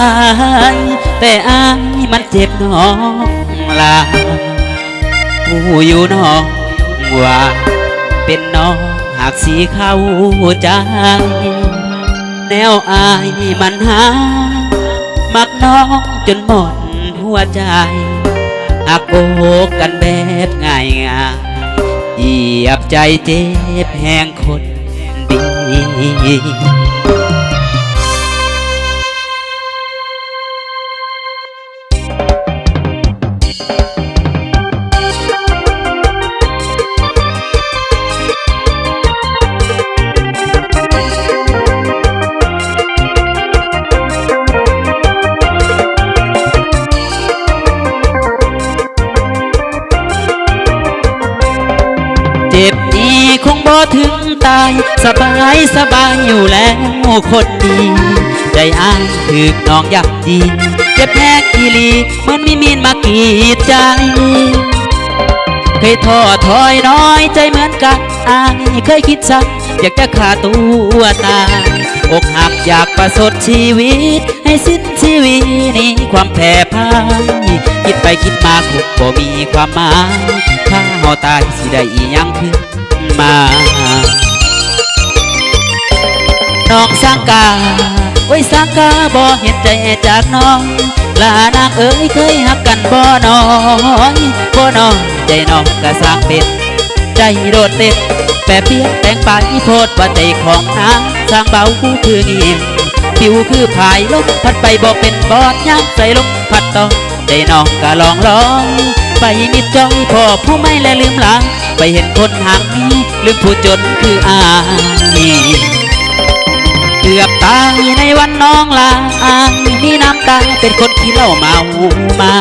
ายแต่อายมันเจ็บน้องลาผู้อยู่น้องว่าเป็นน้องหากสีเข้าใจแนวอายมันหามักน้องจนหมดหัวใจหักโอกกันแบบง่ายง่ายเหยียบใจเจ็บแห้งคนดีเจ็บนี้คงบ่ถึงตายสบายสบายอยู่แล้วคนดีใจอ้ายถึกน้องยักดีเจ็บแพ้อีหลีเหมือนมีมีนมากีดใจเคยท้อถอยน้อยใจเหมือนกันอ้ายเคยคิดซ้ำอยากจะฆ่าตัวตายอกหักอยากประสดชีวิตให้สิ้นชีวิตนี้ความแพ้พ่ายคิดไปคิดมาคงบ่มีความหมายถ้าเฮาตายสิได้อีหยังขึ้นมาน้องสังกาโอ้ยสังกาบ่เห็นใจจากน้องลานางเอ๋ยเคยหักกันบ่น้อยบ่น้อยใจน้องก็สร้างเป็นใจโดดเด่นแปรเปลี่ยนแต่งไปโพดว่าใจของนางสร้างเบาผู้คือเงียบผิวคือผายลมพัดไปบอกเป็นบอดย่างใส่ลมพัดต่อใจน้องก็ลองไปมิดจ้องพอผู้ไม่และลืมหลังไปเห็นคนห่างนี้ลืมผู้จนคืออายเกือบตายในวันน้องลาอายมีน้ำตาเป็นคนที่เล่าเมามา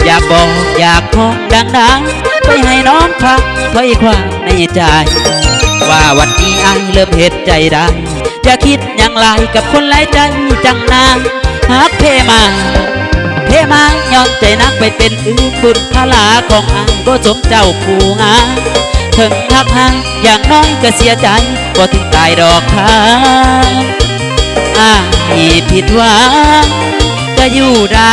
อยากบอกอยากพ้องดังๆไปให้น้องฟังถ้อยความในใจว่าวันนี้อายเริ่มเหตุใจได้อย่าคิดอย่างไรกับคนหลายใจจังนานฮักเพมาย้อนใจนักไปเป็นอื่นบุญพลาของอายก็สมเจ้าผู้งามถึงหักห่างอย่างน้อยก็เสียใจก็ถึงตายดอกค่ะอายผิดหวังก็อยู่ได้